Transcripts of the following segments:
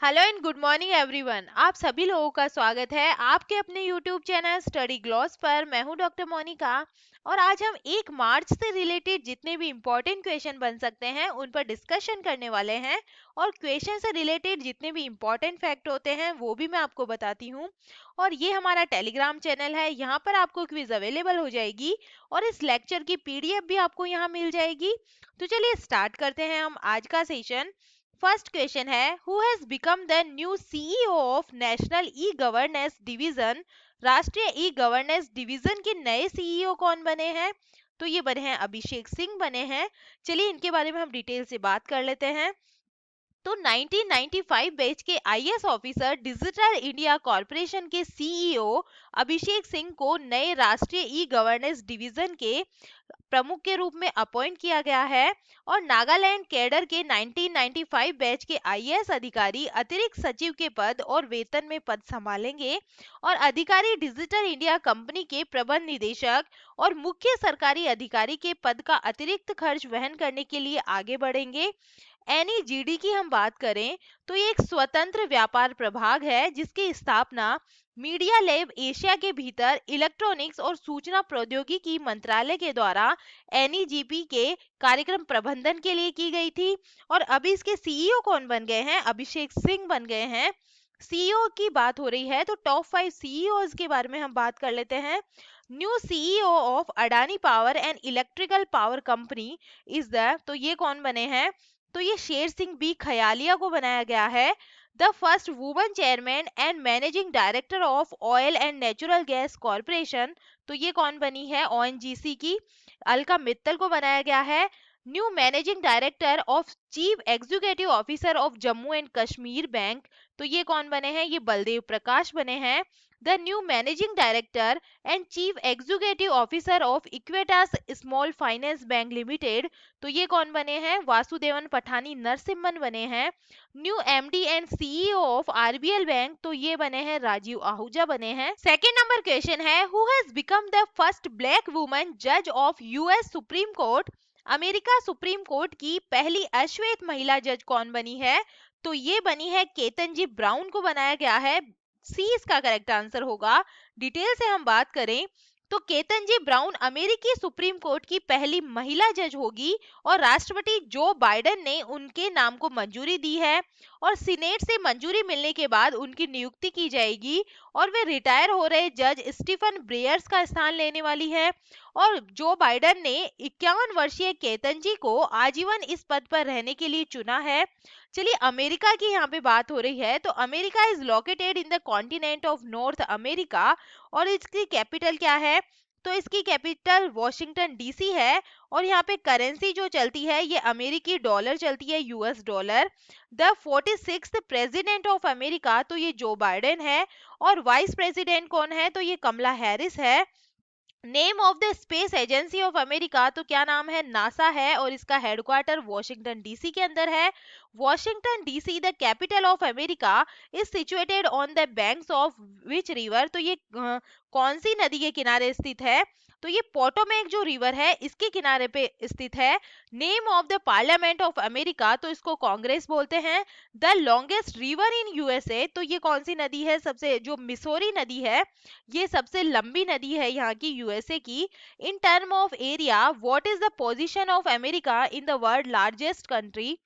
Hello and good morning everyone. आप सभी लोगों का स्वागत है आपके अपने यूट्यूब चैनल स्टडी ग्लॉस पर। मैं हूं डॉक्टर मोनिका और आज हम 1 मार्च से रिलेटेड जितने भी इम्पोर्टेंट क्वेश्चन बन सकते हैं उन पर डिस्कशन करने वाले हैं। और क्वेश्चन से रिलेटेड जितने भी इम्पोर्टेंट फैक्ट होते हैं वो भी मैं आपको बताती हूँ। और ये हमारा टेलीग्राम चैनल है, यहाँ पर आपको क्विज अवेलेबल हो जाएगी और इस लेक्चर की पीडीएफ भी आपको यहाँ मिल जाएगी। तो चलिए स्टार्ट करते हैं हम आज का सेशन। फर्स्ट क्वेश्चन है, who has become the new CEO of national e governance division. राष्ट्रीय ई गवर्नेंस डिवीजन के नए सीईओ कौन बने हैं? तो ये बने हैं अभिषेक सिंह बने हैं। चलिए इनके बारे में हम डिटेल से बात कर लेते हैं। तो 1995 बैच के IAS officer digital India corporation के सीईओ अभिषेक सिंह को नए राष्ट्रीय ई गवर्नेंस डिवीजन के प्रमुख के रूप में अपॉइंट किया गया है। और नागालैंड कैडर के 1995 बैच के आईएएस अधिकारी अतिरिक्त सचिव के पद और वेतन में पद संभालेंगे। और अधिकारी डिजिटल इंडिया कंपनी के प्रबंध निदेशक और मुख्य सरकारी अधिकारी के पद का अतिरिक्त खर्च वहन करने के लिए आगे बढ़ेंगे। एनईजीडी की हम बात करें तो ये एक स्वतंत्र व्यापार प्रभाग है जिसकी स्थापना मीडिया लैब एशिया के भीतर इलेक्ट्रॉनिक्स और सूचना प्रौद्योगिकी मंत्रालय के द्वारा एनईजीपी के कार्यक्रम प्रबंधन के लिए की गई थी। और अभी इसके सीईओ कौन बन गए हैं? अभिषेक सिंह बन गए हैं। सीईओ की बात हो रही है तो टॉप 5 सीईओज के बारे में हम बात कर लेते हैं। New CEO of Adani power and electrical power company is the, तो ये कौन बने हैं? तो ये शेर सिंह बी खयालिया को बनाया गया है। The first woman chairman and managing director of oil and natural gas corporation, तो ये कौन बनी है? ओएनजीसी की अलका मित्तल को बनाया गया है। New managing director of chief executive officer of Jammu and Kashmir bank, तो ये कौन बने हैं? ये बलदेव प्रकाश बने हैं। The new managing director and chief executive officer of Equitas small finance bank limited, तो ये कौन बने हैं? वासुदेवन पठानी नरसिम्हन बने हैं। New MD and CEO of RBL bank, तो ये बने हैं राजीव आहूजा बने हैं। सेकेंड नंबर क्वेश्चन है, who has become the first black woman जज of US supreme court. America supreme court की पहली अश्वेत महिला जज कौन बनी है? तो ये बनी है केतनजी ब्राउन को बनाया गया है। सी इसका करेक्ट आंसर होगा। डिटेल से हम बात करें तो केतनजी ब्राउन अमेरिकी सुप्रीम कोर्ट की पहली महिला जज होगी और राष्ट्रपति जो बाइडेन ने उनके नाम को मंजूरी दी है। और सीनेट से मंजूरी मिलने के बाद उनकी नियुक्ति की जाएगी और वे रिटायर हो रहे जज स्टीफन ब्रेयर्स का स्थान लेने वाली है। और जो बाइडेन ने 51 वर्षीय केतनजी को आजीवन इस पद पर रहने के लिए चुना है। चलिए अमेरिका की यहाँ पे बात हो रही है तो America is located in the continent of north America और इसकी कैपिटल क्या है? तो इसकी कैपिटल वॉशिंगटन डीसी है। और यहाँ पे करेंसी जो चलती है ये अमेरिकी डॉलर चलती है, US dollar. The 46th president of America, तो ये जो बाइडेन है। और वाइस प्रेसिडेंट कौन है? तो ये कमला हैरिस है। Name of the space agency of America, तो क्या नाम है? नासा है और इसका हेडक्वार्टर वॉशिंगटन डीसी के अंदर है। Washington DC the capital of America is situated on the banks of which river, तो ये कौन सी नदी के किनारे स्थित है? तो ये पोटोमेक जो रिवर है इसके किनारे पे स्थित है। Name of the parliament of America, तो इसको कांग्रेस बोलते हैं। The longest river in USA, तो ये कौन सी नदी है? सबसे जो मिसोरी नदी है ये सबसे लंबी नदी है यहाँ की यूएसए की। In term of area what is the position of America in the world largest country.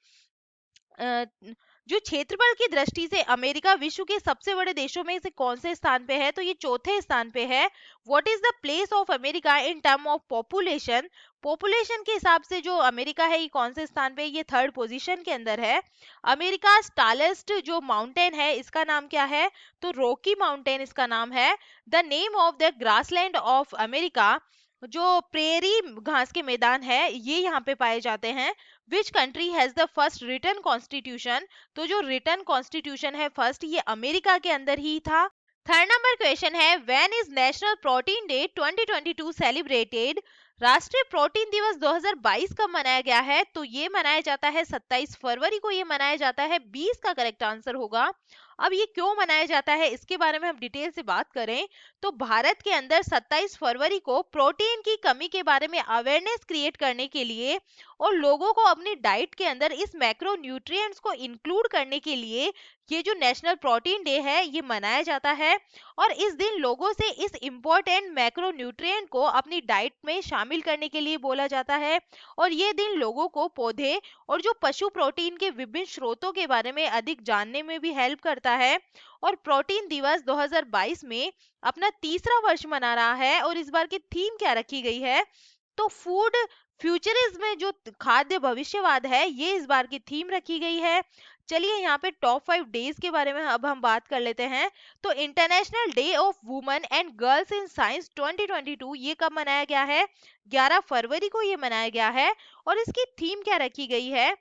जो क्षेत्रफल की दृष्टि से अमेरिका विश्व के सबसे बड़े देशों में से कौन से स्थान पे है? तो ये चौथे स्थान पे है। What is the place of America in term of population. Population के हिसाब से जो अमेरिका है ये कौन से स्थान पे? ये थर्ड पोजीशन के अंदर है। अमेरिका टालेस्ट जो माउंटेन है इसका नाम क्या है? तो रॉकी माउंटेन इसका नाम है। The name of the grassland of America, जो प्रेरी घास के मैदान है ये यहाँ पे पाए जाते हैं। Which country has the first written constitution, तो जो रिटन कॉन्स्टिट्यूशन है फर्स्ट ये अमेरिका के अंदर ही था। थर्ड नंबर क्वेश्चन है, when is national protein day 2022 celebrated. राष्ट्रीय प्रोटीन दिवस 2022 कब मनाया गया है? तो ये मनाया जाता है 27 फरवरी को ये मनाया जाता है। 20 का करेक्ट आंसर होगा। अब ये क्यों मनाया जाता है, इसके बारे में हम डिटेल से बात करें तो भारत के अंदर 27 फरवरी को प्रोटीन की कमी के बारे में अवेयरनेस क्रिएट करने के लिए और लोगों को अपनी डाइट के अंदर इस मैक्रो न्यूट्रिएंट्स को इंक्लूड करने के लिए ये जो नेशनल प्रोटीन डे है ये मनाया जाता है। और इस दिन लोगों से इस इम्पोर्टेंट मैक्रो न्यूट्रिएंट को अपनी डाइट में शामिल करने के लिए बोला जाता है। और ये दिन लोगों को पौधे और जो पशु प्रोटीन के विभिन्न स्रोतों के बारे में अधिक जानने में भी हेल्प करता है। और प्रोटीन दिवस 2022 में अपना तीसरा वर्ष मना रहा है और इस बार की थीम क्या रखी गई है तो फूड फ्यूचरिज्म में जो खाद्य भविष्यवाद है ये इस बार की थीम रखी गई है। चलिए यहाँ पे टॉप 5 डेज के बारे में अब हम बात कर लेते हैं। तो international day of women and girls in science 2022 ये कब मनाया गया है, 11 फरवरी को ये मनाया गया है। और इसकी थीम क्या रखी गई है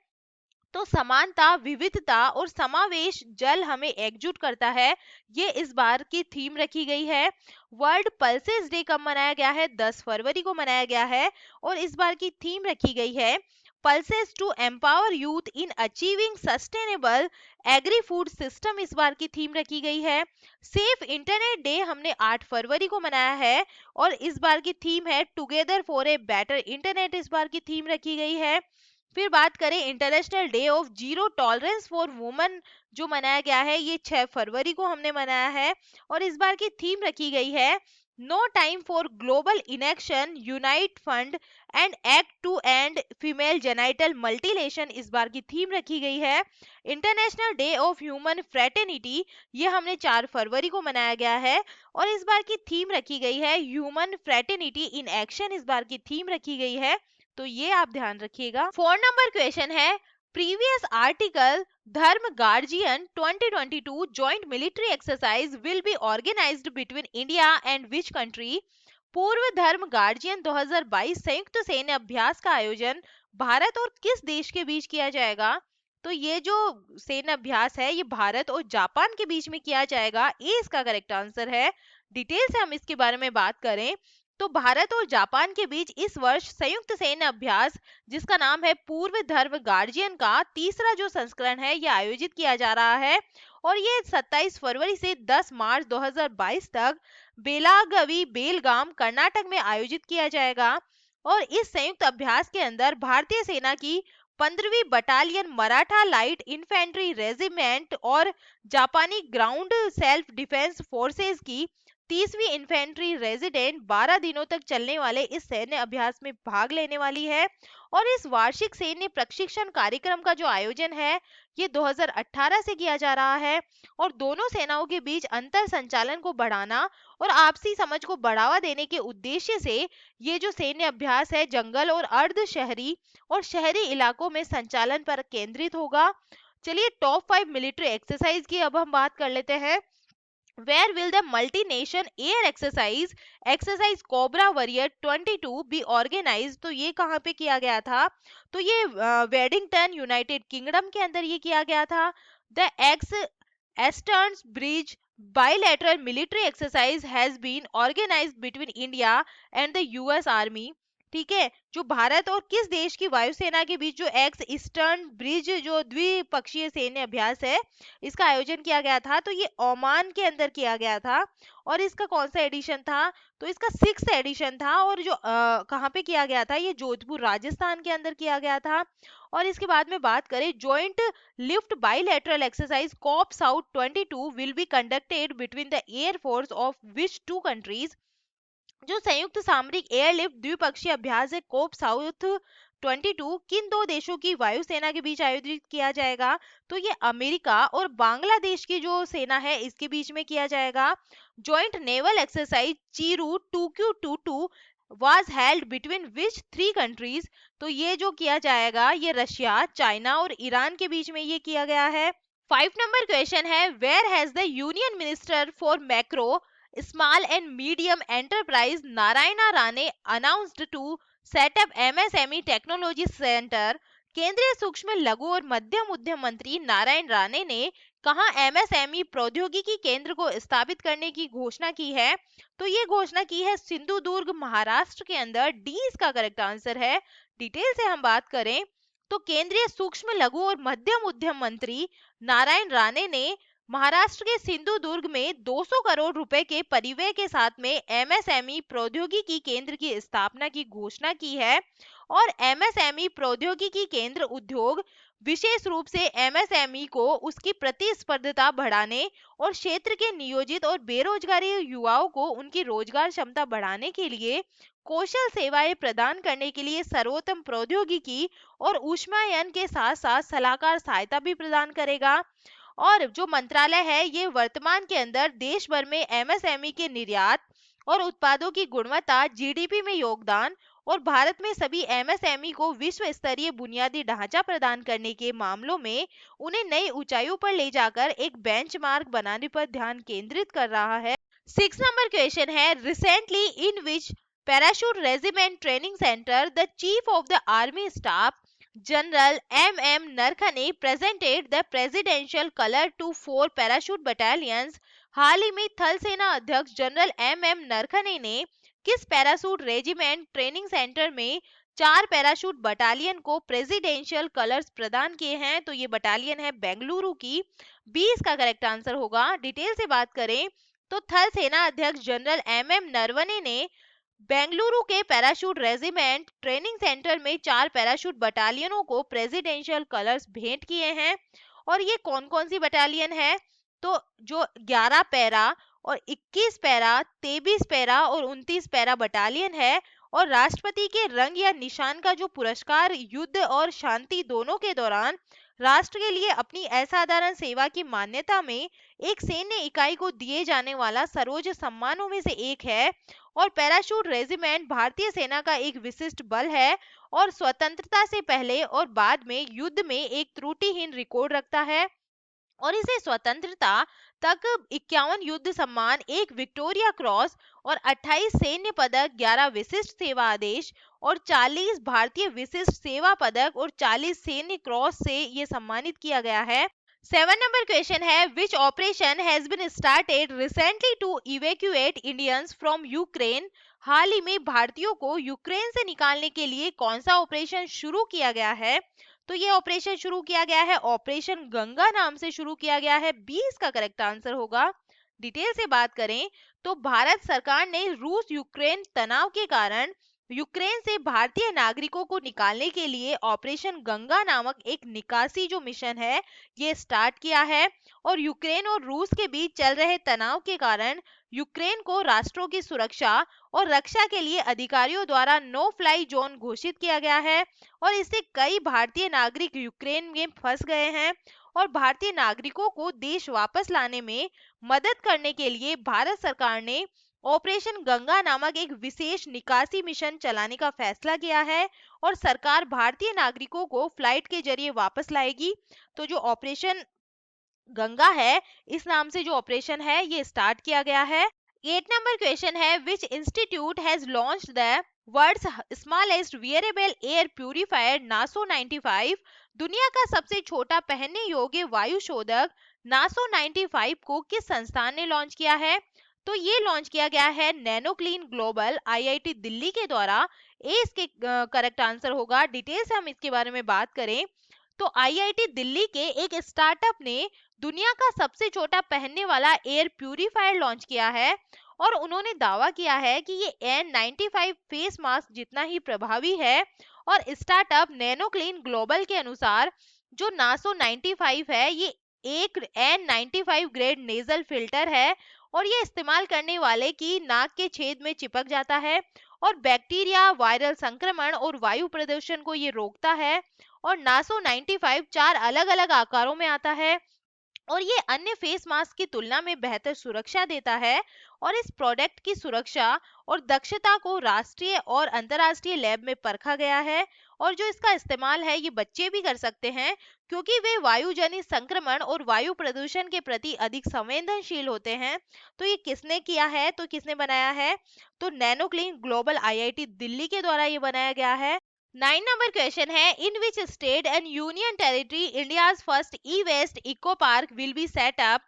तो समानता, विविधता और समावेश जल हमें एकजुट करता है, ये इस बार की थीम रखी गई है। वर्ल्ड पल्सेस डे कब मनाया गया है, 10 फरवरी को मनाया गया है और इस बार की थीम रखी गई है pulses to empower youth in achieving sustainable agri food system, इस बार की थीम रखी गई है। सेफ इंटरनेट डे हमने 8 फरवरी को मनाया है और इस बार की थीम है together for a better internet, इस बार की थीम रखी गई है। फिर बात करें international day of zero tolerance for women जो मनाया गया है ये 6 फरवरी को हमने मनाया है और इस बार की थीम रखी गई है no time for global inaction unite fund and act to end female genital mutilation, इस बार की थीम रखी गई है। International day of human fraternity ये हमने 4 फरवरी को मनाया गया है और इस बार की थीम रखी गई है ह्यूमन फ्रेटर्निटी इन एक्शन, इस बार की थीम रखी गई है। तो ये आप ध्यान रखिएगा। 4 नंबर क्वेश्चन है previous article Dharma guardian 2022 joint military exercise will be organised between India and which country, पूर्व धर्म गार्जियन 2022 संयुक्त सैन्य अभ्यास का आयोजन भारत और किस देश के बीच किया जाएगा। तो ये जो सैन्य अभ्यास है ये भारत और जापान के बीच में किया जाएगा, ये इसका करेक्ट आंसर है। डिटेल से हम इसके बारे में बात करें तो भारत और जापान के बीच इस वर्ष संयुक्त सैन्य अभ्यास जिसका नाम है पूर्व धर्म गार्जियन का तीसरा जो संस्करण है यह आयोजित किया जा रहा है और ये 27 फरवरी से 10 मार्च 2022 तक बेलागवी बेलगाम कर्नाटक में आयोजित किया जाएगा। और इस संयुक्त अभ्यास के अंदर भारतीय सेना की 15वीं battalion Maratha light infantry regiment और जापानी ग्राउंड सेल्फ डिफेंस फोर्सेस की 30वीं इन्फेंट्री रेजिडेंट 12 दिनों तक चलने वाले इस सैन्य अभ्यास में भाग लेने वाली है। और इस वार्षिक सैन्य प्रशिक्षण कार्यक्रम का जो आयोजन है ये 2018 से किया जा रहा है और दोनों सेनाओं के बीच अंतर संचालन को बढ़ाना और आपसी समझ को बढ़ावा देने के उद्देश्य से ये जो सैन्य अभ्यास है जंगल और अर्ध शहरी और शहरी इलाकों में संचालन पर केंद्रित होगा। चलिए टॉप 5 मिलिट्री एक्सरसाइज की अब हम बात कर लेते हैं। Where will the multi-nation air exercise Cobra Warrior 22 be organized? तो ये कहाँ पे किया गया था तो ये वेडिंगटन यूनाइटेड किंगडम के अंदर ये किया गया था। The ex easterns bridge bilateral military exercise has been organized between India and the US Army। ठीक है, जो भारत और किस देश की वायुसेना के बीच जो एक्स ईस्टर्न ब्रिज जो द्विपक्षीय सैन्य अभ्यास है इसका आयोजन किया गया था तो ये ओमान के अंदर किया गया था और इसका कौन सा एडिशन था तो इसका 6th एडिशन था और जो कहाँ पे किया गया था ये जोधपुर राजस्थान के अंदर किया गया था। और इसके बाद में बात करें joint lift bilateral exercise cope south 22 will be conducted between the air force of which two countries, जो संयुक्त सामरिक एयरलिफ्ट द्विपक्षीय अभ्यास है कोप साउथ 22 किन दो देशों की वायुसेना के बीच आयोजित किया जाएगा तो ये अमेरिका और बांग्लादेश की जो सेना है इसके बीच में किया जाएगा। Joint naval exercise Chiru 2Q22 was held between which three countries, तो ये जो किया जाएगा ये रशिया, चाइना और ईरान के बीच में ये किया गया है। 5 नंबर क्वेश्चन है where has the union minister for macro small and medium enterprise Narayana Rane announced to set up MSME technology centre, केंद्रीय सूक्ष्म लघु और मध्यम उद्यम मंत्री नारायण राणे ने कहां एमएसएमई प्रौद्योगिकी केंद्र को स्थापित करने की घोषणा की है तो ये घोषणा की है सिंधुदुर्ग महाराष्ट्र के अंदर, डी इसका करेक्ट आंसर है। डिटेल से हम बात करें तो केंद्रीय सूक्ष्म लघु और मध्यम उद्यम मंत्री नारायण राणे ने महाराष्ट्र के सिंधुदुर्ग में 200 करोड़ रुपए के परिव्यय के साथ में एमएसएमई प्रौद्योगिकी केंद्र की स्थापना की घोषणा की है। और एमएसएमई प्रौद्योगिकी केंद्र उद्योग विशेष रूप से एमएसएमई को उसकी प्रतिस्पर्धता बढ़ाने और क्षेत्र के नियोजित और बेरोजगारी युवाओं को उनकी रोजगार क्षमता बढ़ाने के लिए कौशल सेवाएं प्रदान करने के लिए सर्वोत्तम प्रौद्योगिकी और ऊष्मायन के साथ साथ सलाहकार सहायता भी प्रदान करेगा। और जो मंत्रालय है ये वर्तमान के अंदर देश भर में एमएसएमई के निर्यात और उत्पादों की गुणवत्ता, जीडीपी में योगदान और भारत में सभी एमएसएमई को विश्व स्तरीय बुनियादी ढांचा प्रदान करने के मामलों में उन्हें नई ऊंचाइयों पर ले जाकर एक बेंचमार्क बनाने पर ध्यान केंद्रित कर रहा है। 6 नंबर क्वेश्चन है, recently in which parachute regiment training centre the chief of the army staff General M.M. Narkhane presented the presidential color to 4 parachute battalions। हाल ही में थल सेना अध्यक्ष जनरल M.M. नरखने ने किस पैराशूट रेजिमेंट ट्रेनिंग सेंटर में 4 parachute battalion को presidential colours प्रदान किए हैं? तो ये बटालियन है बेंगलुरु की। 20 का करेक्ट आंसर होगा। डिटेल से बात करें तो थल सेना अध्यक्ष जनरल M.M. नरवणे ने बेंगलुरु के पैराशूट रेजिमेंट ट्रेनिंग सेंटर में 4 पैराशूट बटालियनों को प्रेसिडेंशियल कलर्स भेंट किए हैं। और ये कौन कौन सी बटालियन है? तो जो 11 पैरा और 21 पैरा, 23 पैरा और 29 पैरा बटालियन है। और राष्ट्रपति के रंग या निशान का जो पुरस्कार युद्ध और शांति दोनों के दौरान राष्ट्र के लिए अपनी असाधारण सेवा की मान्यता में एक सैन्य इकाई को दिए जाने वाला सर्वोच्च सम्मानों में से एक है। और पैराशूट रेजिमेंट भारतीय सेना का एक विशिष्ट बल है और स्वतंत्रता से पहले और बाद में युद्ध में एक त्रुटिहीन रिकॉर्ड रखता है। और इसे स्वतंत्रता तक 51 युद्ध सम्मान, 1 विक्टोरिया क्रॉस और 28 सैन्य पदक, 11 विशिष्ट सेवा आदेश और 40 भारतीय विशिष्ट सेवा पदक और 40 सैन्य क्रॉस से ये सम्मानित किया गया है। 7 नंबर क्वेश्चन है, which operation has been started recently to evacuate Indians from Ukraine. हाल ही में भारतीयों को यूक्रेन से निकालने के लिए कौन सा ऑपरेशन शुरू किया गया है? तो ये ऑपरेशन शुरू किया गया है ऑपरेशन गंगा नाम से शुरू किया गया है। 20 का करेक्ट आंसर होगा। डिटेल से बात करें तो भारत सरकार ने रूस यूक्रेन तनाव के कारण यूक्रेन से भारतीय नागरिकों को निकालने के लिए ऑपरेशन गंगा नामक एक निकासी जो मिशन है ये स्टार्ट किया है। और यूक्रेन और रूस के बीच चल रहे तनाव के कारण यूक्रेन को राष्ट्रों की सुरक्षा और रक्षा के लिए अधिकारियों द्वारा नो फ्लाई जोन घोषित किया गया है। और इससे कई भारतीय नागरिक यूक्रेन में फंस गए हैं। और भारतीय नागरिकों को देश वापस लाने में मदद करने के लिए भारत सरकार ने ऑपरेशन गंगा नामक एक विशेष निकासी मिशन चलाने का फैसला किया है। और सरकार भारतीय नागरिकों को फ्लाइट के जरिए वापस लाएगी। तो जो ऑपरेशन गंगा है इस नाम से जो ऑपरेशन है ये स्टार्ट किया गया है। 8 नंबर क्वेश्चन है, which institute has launched the world's smallest wearable air purifier Naso 95। दुनिया का सबसे छोटा पहनने योग्य वायु शोधक नासो 95 को किस संस्थान ने लॉन्च किया है? तो ये लॉन्च किया गया है nano clean global IIT Delhi के द्वारा। ए इसके करेक्ट आंसर होगा। डिटेल से हम इसके बारे में बात करें तो आईआईटी दिल्ली के एक स्टार्टअप ने दुनिया का सबसे छोटा पहनने वाला एयर प्यूरिफायर लॉन्च किया है। और उन्होंने दावा किया है कि ये N95 फेस मास्क जितना ही प्रभावी है। और स्टार्टअप नैनो क्लीन ग्लोबल के अनुसार जो नासो 95 है ये एक N95 ग्रेड नेजल फिल्टर है और ये इस्तेमाल करने वाले की नाक के छेद में चिपक जाता है और बैक्टीरिया, वायरल संक्रमण और वायु प्रदूषण को ये रोकता है। और नासो 95 4 अलग अलग आकारों में आता है और ये अन्य फेस मास्क की तुलना में बेहतर सुरक्षा देता है। और इस प्रोडक्ट की सुरक्षा और दक्षता को राष्ट्रीय और अंतर्राष्ट्रीय लैब में परखा गया है। और जो इसका इस्तेमाल है ये बच्चे भी कर सकते हैं क्योंकि वे वायुजनित संक्रमण और वायु प्रदूषण के प्रति अधिक संवेदनशील होते हैं। तो ये किसने किया है, तो किसने बनाया है? तो nano clean global IIT Delhi के द्वारा ये बनाया गया है। 9 नंबर क्वेश्चन है, in which state and union territory India's first e waste eco park will be set up.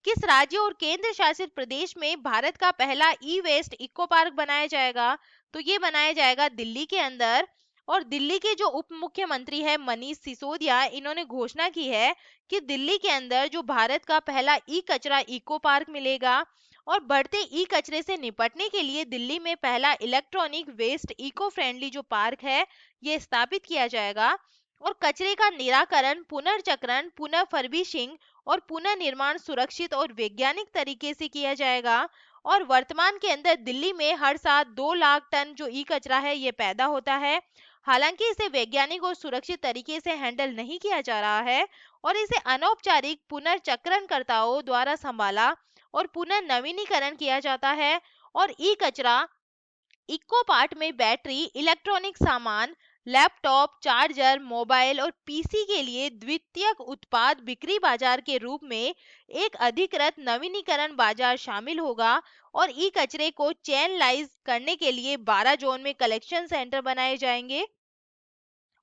किस राज्य और केंद्र शासित प्रदेश में भारत का पहला ई वेस्ट इको पार्क बनाया जाएगा? तो ये बनाया जाएगा दिल्ली के अंदर। और दिल्ली के जो उप मुख्यमंत्री है मनीष सिसोदिया, इन्होंने घोषणा की है कि दिल्ली के अंदर जो भारत का पहला ई कचरा इको पार्क मिलेगा और बढ़ते ई कचरे से निपटने के लिए दिल्ली में पहला इलेक्ट्रॉनिक वेस्ट इको फ्रेंडली जो पार्क है ये स्थापित किया जाएगा। और कचरे का निराकरण, पुनर्चक्रण, पुनः फर्बिशिंग और पुनः निर्माण सुरक्षित और वैज्ञानिक तरीके से किया जाएगा। और वर्तमान के अंदर दिल्ली में हर साल 2 लाख टन जो ई कचरा है ये पैदा होता है। हालांकि इसे वैज्ञानिक और सुरक्षित तरीके से हैंडल नहीं किया जा रहा है और इसे अनौपचारिक पुनर्चक्रणकर्ताओं द्वारा संभाला और पुनः नवीनीकरण किया जाता है। और ई कचरा इको पार्ट में बैटरी, इलेक्ट्रॉनिक सामान, लैपटॉप, चार्जर, मोबाइल और पीसी के लिए द्वितीयक उत्पाद बिक्री बाजार के रूप में एक अधिकृत नवीनीकरण बाजार शामिल होगा। और ई कचरे को चैनलाइज करने के लिए 12 जोन में कलेक्शन सेंटर बनाए जाएंगे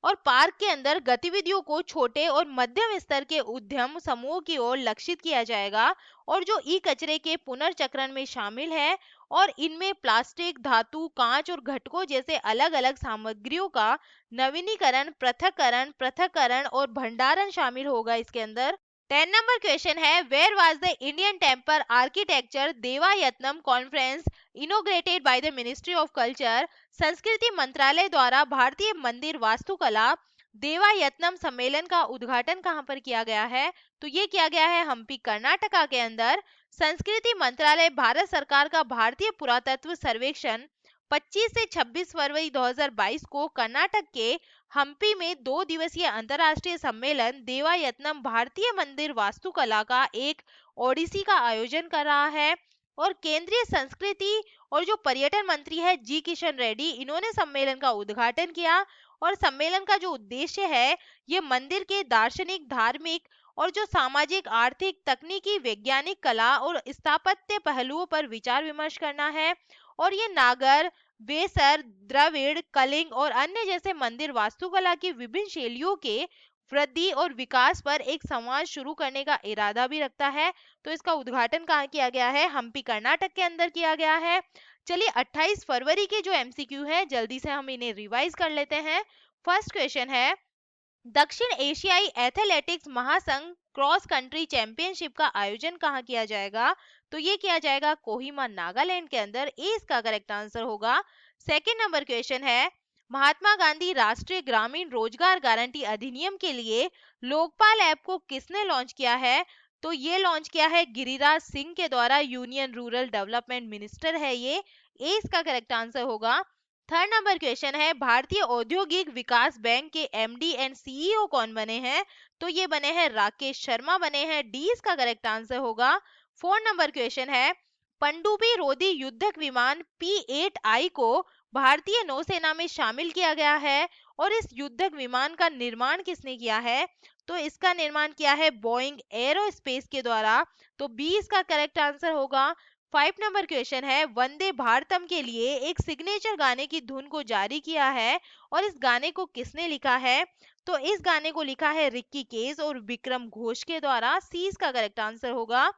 और पार्क के अंदर गतिविधियों को छोटे और मध्यम स्तर के उद्यम समूह की ओर लक्षित किया जाएगा और जो ई कचरे के पुनर्चक्रण में शामिल है। और इनमें प्लास्टिक, धातु, कांच और घटकों जैसे अलग अलग सामग्रियों का नवीनीकरण, पृथक्करण, और भंडारण शामिल होगा इसके अंदर। 10 नंबर क्वेश्चन है, where was the Indian temple architecture Devayatanam conference inaugurated by the ministry of culture. संस्कृति मंत्रालय द्वारा भारतीय मंदिर वास्तुकला देवायतनम सम्मेलन का उद्घाटन कहां पर किया गया है? तो ये किया गया है हम्पी, कर्नाटका के अंदर। संस्कृति मंत्रालय भारत सरकार का भारतीय पुरातत्व सर्वेक्षण 25 से 26 फरवरी 2022 को कर्नाटक के हम्पी में 2 दिवसीय अंतर्राष्ट्रीय सम्मेलन देवायतनम भारतीय मंदिर वास्तुकला का एक ओडिसी का आयोजन कर रहा है। और केंद्रीय संस्कृति और जो पर्यटन मंत्री है जी किशन रेड्डी, इन्होंने सम्मेलन का उद्घाटन किया। और सम्मेलन का जो उद्देश्य है ये मंदिर के दार्शनिक, धार्मिक और जो सामाजिक, आर्थिक, तकनीकी, वैज्ञानिक, कला और स्थापत्य पहलुओं पर विचार विमर्श करना है। और ये नागर, वेसर, द्रविड़, कलिंग और अन्य जैसे मंदिर वास्तुकला की विभिन्न शैलियों के वृद्धि और विकास पर एक संवाद शुरू करने का इरादा भी रखता है। तो इसका उद्घाटन कहाँ किया गया है? हम्पी, कर्नाटक के अंदर किया गया है। चलिए 28 फरवरी के जो एमसीक्यू है जल्दी से हम इन्हें रिवाइज कर लेते हैं। फर्स्ट क्वेश्चन है, दक्षिण एशियाई एथलेटिक्स महासंघ क्रॉस कंट्री चैंपियनशिप का आयोजन कहाँ किया जाएगा? तो ये किया जाएगा कोहिमा, नागालैंड के अंदर। ए इसका करेक्ट आंसर होगा। सेकंड नंबर क्वेश्चन है, महात्मा गांधी राष्ट्रीय ग्रामीण रोजगार गारंटी अधिनियम के लिए लोकपाल ऐप को किसने लॉन्च किया है? तो ये लॉन्च किया है गिरिराज सिंह के द्वारा, यूनियन रूरल डेवलपमेंट मिनिस्टर है ये। ए इसका करेक्ट आंसर होगा। थर्ड नंबर क्वेश्चन है, भारतीय औद्योगिक विकास बैंक के एमडी एंड सीईओ कौन बने हैं? तो ये बने हैं राकेश शर्मा बने हैं। डी इसका करेक्ट आंसर होगा। फोर्थ नंबर क्वेश्चन है, पनडुब्बी रोधी युद्धक विमान P-8I को भारतीय नौसेना में शामिल किया गया है और इस युद्धक विमान का निर्माण किसने किया है? तो इसका निर्माण किया है बोइंग एरोस्पेस के द्वारा। तो बी इसका करेक्ट आंसर होगा। 5 नंबर क्वेश्चन है, वंदे भारतम के लिए एक सिग्नेचर गाने की धुन को जारी किया है और इस गाने को किसने लिखा है? तो इस गाने को लिखा है रिक्की केज और विक्रम घोष के द्वारा। सी इसका करेक्ट आंसर होगा।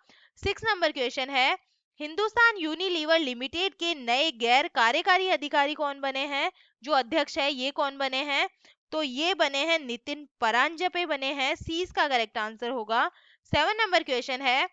6 नंबर क्वेश्चन है, हिंदुस्तान यूनिलीवर लिमिटेड के नए गैर कार्यकारी अधिकारी कौन बने हैं? जो अध्यक्ष है ये कौन बने हैं? तो ये बने हैं नितिन परांजपे बने हैं। सी इसका करेक्ट आंसर होगा। 7 नंबर क्वेश्चन है,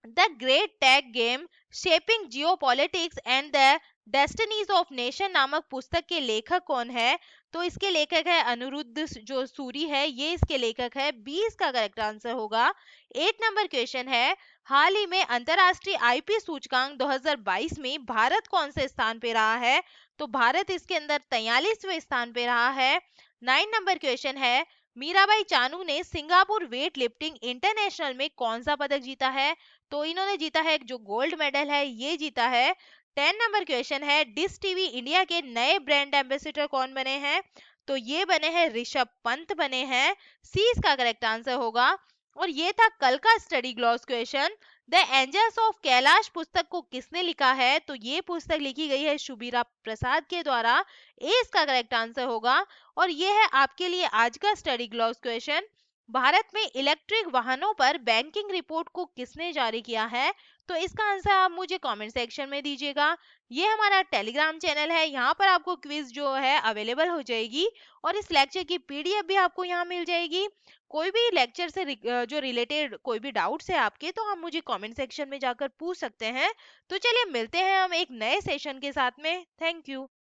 the great tag game shaping geopolitics and the destinies of nation नामक पुस्तक के लेखक कौन है? तो इसके लेखक है अनिरुद्ध जो सूरी है, ये इसके लेखक है। बी इसका करेक्ट आंसर होगा। 8 नंबर क्वेश्चन है, हाल ही में अंतरराष्ट्रीय आईपी सूचकांक 2022 में भारत कौन से स्थान पे रहा है? तो भारत इसके अंदर 43वें स्थान पे रहा है। 9 नंबर क्वेश्चन है, मीराबाई चानू ने सिंगापुर वेट लिफ्टिंग इंटरनेशनल में कौन सा पदक जीता है? तो इन्होंने जीता है जो गोल्ड मेडल है ये जीता है। 10 नंबर क्वेश्चन है, डिश टीवी इंडिया के नए ब्रांड एम्बेसडर कौन बने हैं? तो ये बने हैं ऋषभ पंत बने हैं। सी इसका करेक्ट आंसर होगा। और ये था कल का study gloss question. The angels of Kailash पुस्तक को किसने लिखा है? तो ये पुस्तक लिखी गई है शुभीरा प्रसाद के द्वारा। ए इसका करेक्ट आंसर होगा। और ये है आपके लिए आज का स्टडी ग्लॉस क्वेश्चन। भारत में इलेक्ट्रिक वाहनों पर बैंकिंग रिपोर्ट को किसने जारी किया है? तो इसका आंसर आप मुझे कमेंट सेक्शन में दीजिएगा। ये हमारा टेलीग्राम चैनल है, यहाँ पर आपको क्विज जो है अवेलेबल हो जाएगी और इस लेक्चर की पीडीएफ भी आपको यहाँ मिल जाएगी। कोई भी लेक्चर से जो रिलेटेड कोई भी डाउट्स है आपके, तो आप मुझे कमेंट सेक्शन में जाकर पूछ सकते हैं। तो चलिए मिलते हैं हम एक नए सेशन के साथ में। Thank you.